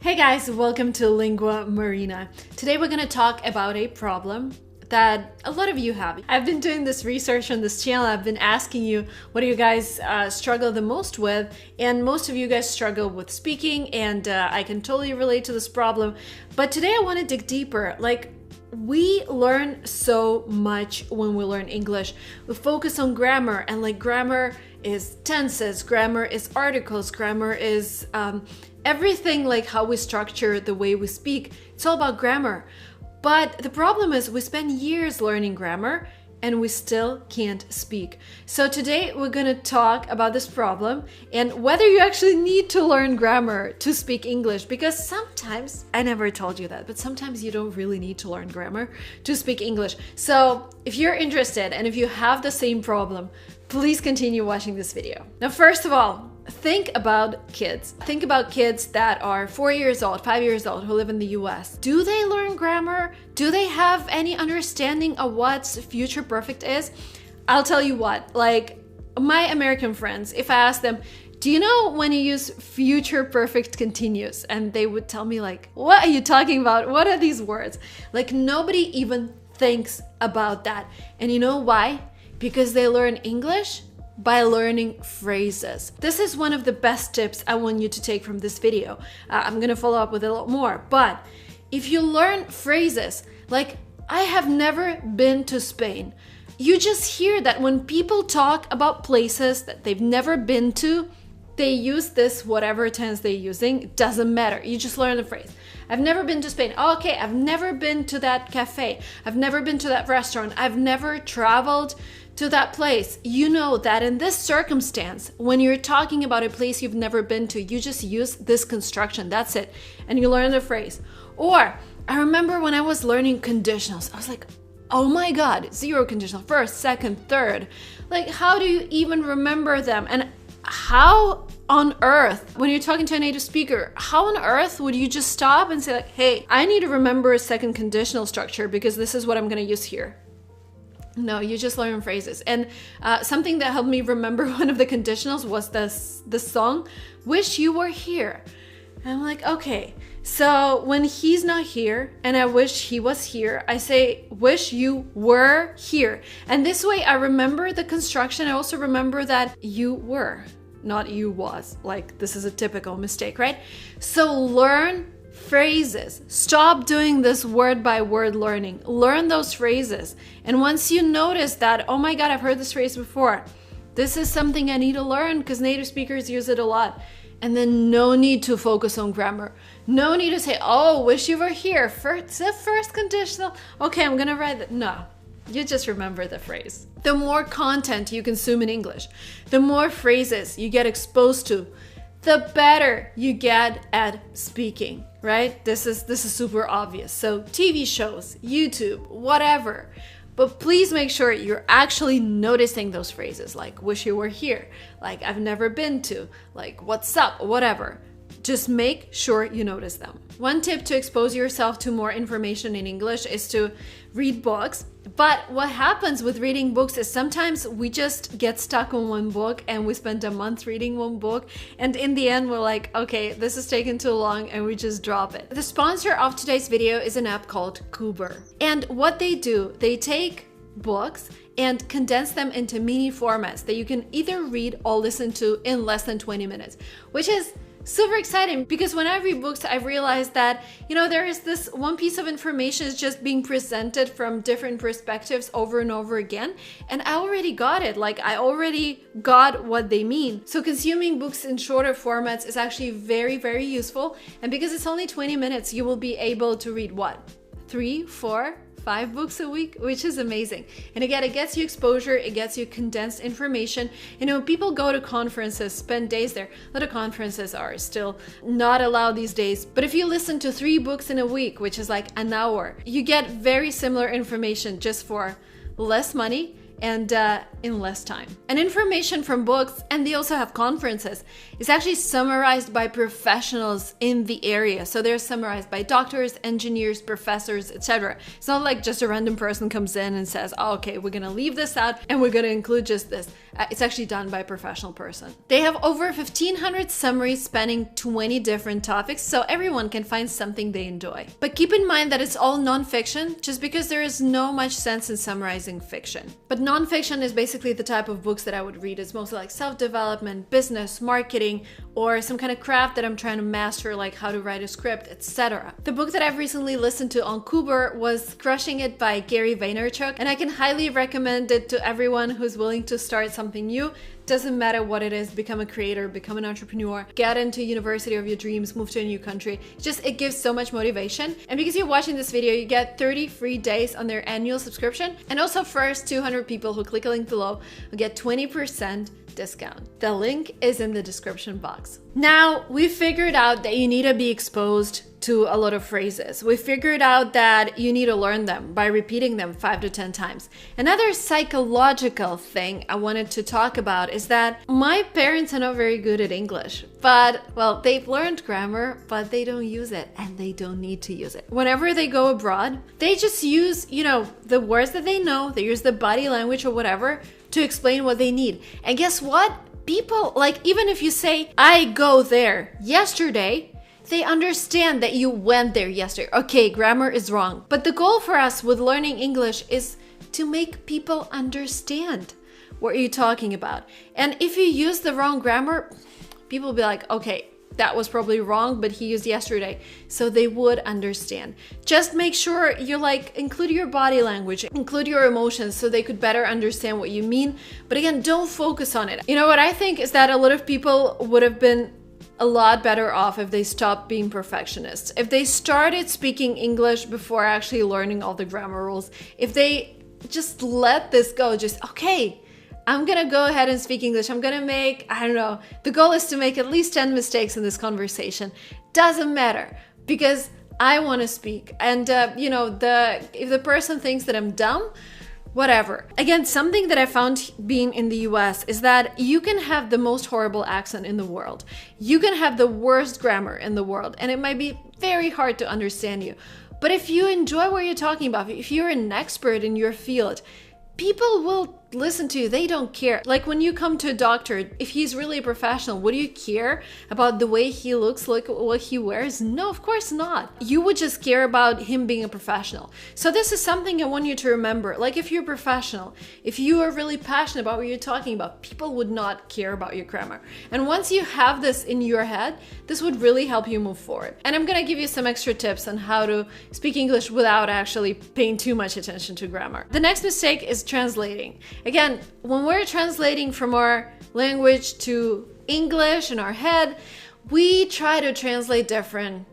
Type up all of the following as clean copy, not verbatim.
Hey guys, welcome to Lingua Marina. Today we're going to talk about a problem that a lot of you have. I've been doing this research on this channel. I've been asking you what do you guys struggle the most with, and most of you guys struggle with speaking, and I can totally relate to this problem. But today I want to dig deeper. We learn so much when we learn English. We focus on grammar, and grammar is tenses, grammar is articles, grammar is everything, like how we structure the way we speak. It's all about grammar. But the problem is we spend years learning grammar and we still can't speak. So today we're going to talk about this problem and whether you actually need to learn grammar to speak English, because sometimes, I never told you that, but sometimes you don't really need to learn grammar to speak English. So if you're interested and if you have the same problem, please continue watching this video. Now, first of all, think about kids. Think about kids that are 4 years old, 5 years old, who live in the US. Do they learn grammar? Do they have any understanding of what future perfect is? I'll tell you what, my American friends, if I ask them, do you know when you use future perfect continuous? And they would tell me what are you talking about? What are these words? Nobody even thinks about that. And you know why? Because they learn English by learning phrases. This is one of the best tips I want you to take from this video. I'm gonna follow up with a lot more, but if you learn phrases, I have never been to Spain. You just hear that when people talk about places that they've never been to, they use this whatever tense they're using. It doesn't matter. You just learn the phrase. I've never been to Spain. Oh, okay, I've never been to that cafe. I've never been to that restaurant. I've never traveled to that place. You know that in this circumstance, when you're talking about a place you've never been to, you just use this construction. That's it. And you learn the phrase. Or I remember when I was learning conditionals, I was like, oh my God, zero conditional, first, second, third. How do you even remember them? And how on earth, when you're talking to a native speaker, how on earth would you just stop and say hey, I need to remember a second conditional structure because this is what I'm going to use here? No, you just learn phrases. And something that helped me remember one of the conditionals was this song, Wish You Were Here. And I'm okay, so when he's not here and I wish he was here, I say, wish you were here. And this way I remember the construction. I also remember that you were, not you was. This is a typical mistake, right? So learn phrases. Stop doing this word by word learning. Learn those phrases. And once you notice that, oh my God, I've heard this phrase before, this is something I need to learn because native speakers use it a lot. And then no need to focus on grammar. No need to say, oh, wish you were here. First conditional. Okay, I'm gonna write that. No, you just remember the phrase. The more content you consume in English, the more phrases you get exposed to, the better you get at speaking, right? This is super obvious. So TV shows, YouTube, whatever. But please make sure you're actually noticing those phrases, wish you were here, I've never been to, what's up, whatever. Just make sure you notice them. One tip to expose yourself to more information in English is to read books. But what happens with reading books is sometimes we just get stuck on one book and we spend a month reading one book. And in the end, we're okay, this is taking too long, and we just drop it. The sponsor of today's video is an app called Kuber. And what they do, they take books and condense them into mini formats that you can either read or listen to in less than 20 minutes, which is super exciting because when I read books, I've realized that, there is this one piece of information is just being presented from different perspectives over and over again. And I already got it. I already got what they mean. So consuming books in shorter formats is actually very, very useful. And because it's only 20 minutes, you will be able to read what? 3, 4, 5 books a week, which is amazing. And again, it gets you exposure, it gets you condensed information. People go to conferences, spend days there. A lot of conferences are still not allowed these days. But if you listen to 3 books in a week, which is an hour, you get very similar information just for less money and in less time. And information from books, and they also have conferences, is actually summarized by professionals in the area. So they're summarized by doctors, engineers, professors, etc. It's not just a random person comes in and says, oh, okay, we're gonna leave this out and we're gonna include just this. It's actually done by a professional person. They have over 1,500 summaries spanning 20 different topics, so everyone can find something they enjoy. But keep in mind that it's all non-fiction, just because there is no much sense in summarizing fiction. But non-fiction is basically the type of books that I would read. It's mostly like self-development, business, marketing, or some kind of craft that I'm trying to master, like how to write a script, etc. The book that I've recently listened to on Kuber was Crushing It by Gary Vaynerchuk, and I can highly recommend it to everyone who's willing to start something new. Doesn't matter what it is, become a creator, become an entrepreneur, get into university of your dreams, move to a new country. It gives so much motivation. And because you're watching this video, you get 30 free days on their annual subscription. And also first 200 people who click a link below will get 20% discount. The link is in the description box. Now, we figured out that you need to be exposed to a lot of phrases. We figured out that you need to learn them by repeating them 5 to 10 times. Another psychological thing I wanted to talk about is that my parents are not very good at English, but well, they've learned grammar, but they don't use it and they don't need to use it. Whenever they go abroad, they just use, the words that they know, they use the body language or whatever to explain what they need. And guess what? People, like, even if you say, I go there yesterday, they understand that you went there yesterday. Okay, grammar is wrong. But the goal for us with learning English is to make people understand what you're talking about. And if you use the wrong grammar, people will be like, okay, that was probably wrong, but he used yesterday. So they would understand. Just make sure you include your body language, include your emotions so they could better understand what you mean. But again, don't focus on it. What I think is that a lot of people would have been a lot better off if they stopped being perfectionists. If they started speaking English before actually learning all the grammar rules. If they just let this go, okay, I'm gonna go ahead and speak English. I'm gonna make, I don't know, the goal is to make at least 10 mistakes in this conversation. Doesn't matter, because I wanna speak. And if the person thinks that I'm dumb, whatever. Again, something that I found being in the US is that you can have the most horrible accent in the world. You can have the worst grammar in the world, and it might be very hard to understand you. But if you enjoy what you're talking about, if you're an expert in your field, people will listen to you. They don't care. Like when you come to a doctor, if he's really a professional, would you care about the way he looks, like what he wears? No, of course not. You would just care about him being a professional. So this is something I want you to remember. Like if you're a professional, if you are really passionate about what you're talking about, people would not care about your grammar. And once you have this in your head, this would really help you move forward. And I'm gonna give you some extra tips on how to speak English without actually paying too much attention to grammar. The next mistake is translating. Again, when we're translating from our language to English in our head, we try to translate different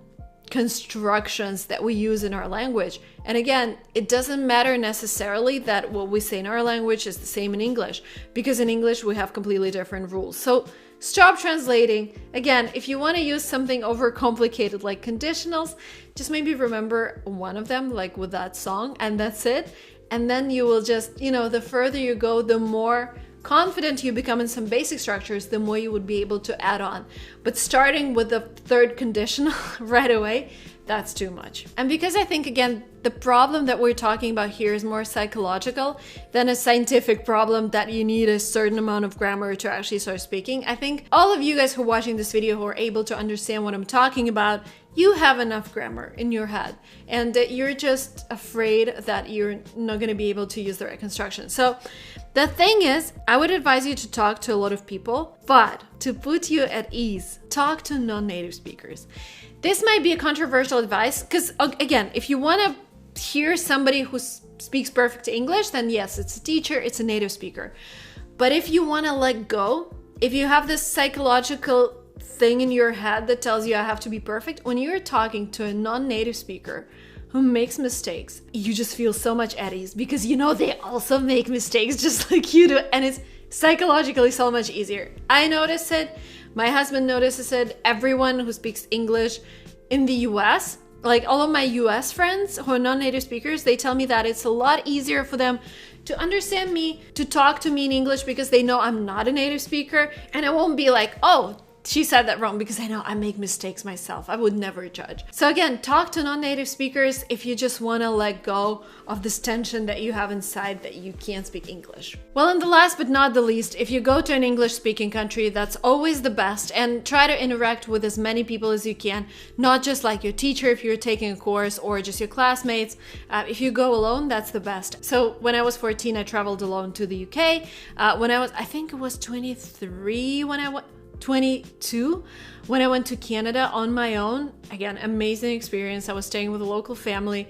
constructions that we use in our language. And again, it doesn't matter necessarily that what we say in our language is the same in English, because in English we have completely different rules. So stop translating. Again, if you want to use something overcomplicated like conditionals, just maybe remember one of them, like with that song, and that's it. And then you will just, the further you go, the more confident you become in some basic structures, the more you would be able to add on. But starting with the third conditional right away, that's too much. And because I think, again, the problem that we're talking about here is more psychological than a scientific problem that you need a certain amount of grammar to actually start speaking. I think all of you guys who are watching this video who are able to understand what I'm talking about, you have enough grammar in your head, and that you're just afraid that you're not going to be able to use the right construction. So the thing is, I would advise you to talk to a lot of people, but to put you at ease, talk to non-native speakers. This might be a controversial advice because, again, if you want to hear somebody who speaks perfect English, then yes, it's a teacher, it's a native speaker. But if you want to let go, if you have this psychological thing in your head that tells you I have to be perfect, when you're talking to a non-native speaker who makes mistakes, you just feel so much at ease because they also make mistakes just like you do, and it's psychologically so much easier. I notice it, my husband notices it, everyone who speaks English in the US, like all of my US friends who are non-native speakers, they tell me that it's a lot easier for them to understand me, to talk to me in English because they know I'm not a native speaker, and I won't be like, oh, she said that wrong because I know I make mistakes myself. I would never judge. So again, talk to non-native speakers if you just want to let go of this tension that you have inside that you can't speak English. Well, and the last but not the least, if you go to an English speaking country, that's always the best, and try to interact with as many people as you can, not just like your teacher if you're taking a course or just your classmates. If you go alone, that's the best. So when I was 14, I traveled alone to the UK. I think it was 23 when I went, 22 when I went to Canada on my own. Again, amazing experience. I was staying with a local family,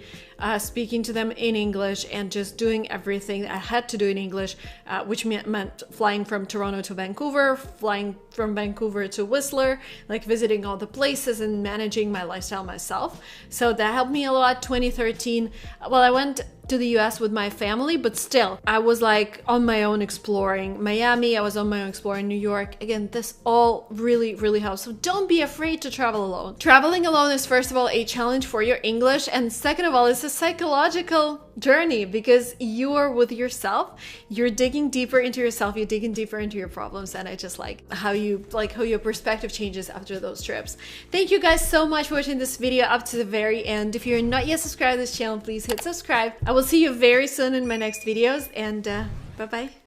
speaking to them in English and just doing everything I had to do in English, which meant flying from Toronto to Vancouver, flying from Vancouver to Whistler, like visiting all the places and managing my lifestyle myself. So that helped me a lot. 2013, well, I went to the US with my family, but still, I was like on my own exploring Miami. I was on my own exploring New York. Again, this all really, really helps. So don't be afraid to travel alone. Traveling alone is first of all a challenge for your English, and second of all, it's a psychological journey because you are with yourself. You're digging deeper into yourself. You're digging deeper into your problems, and I just like how your perspective changes after those trips. Thank you guys so much for watching this video up to the very end. If you're not yet subscribed to this channel, please hit subscribe. I will see you very soon in my next videos, and bye bye.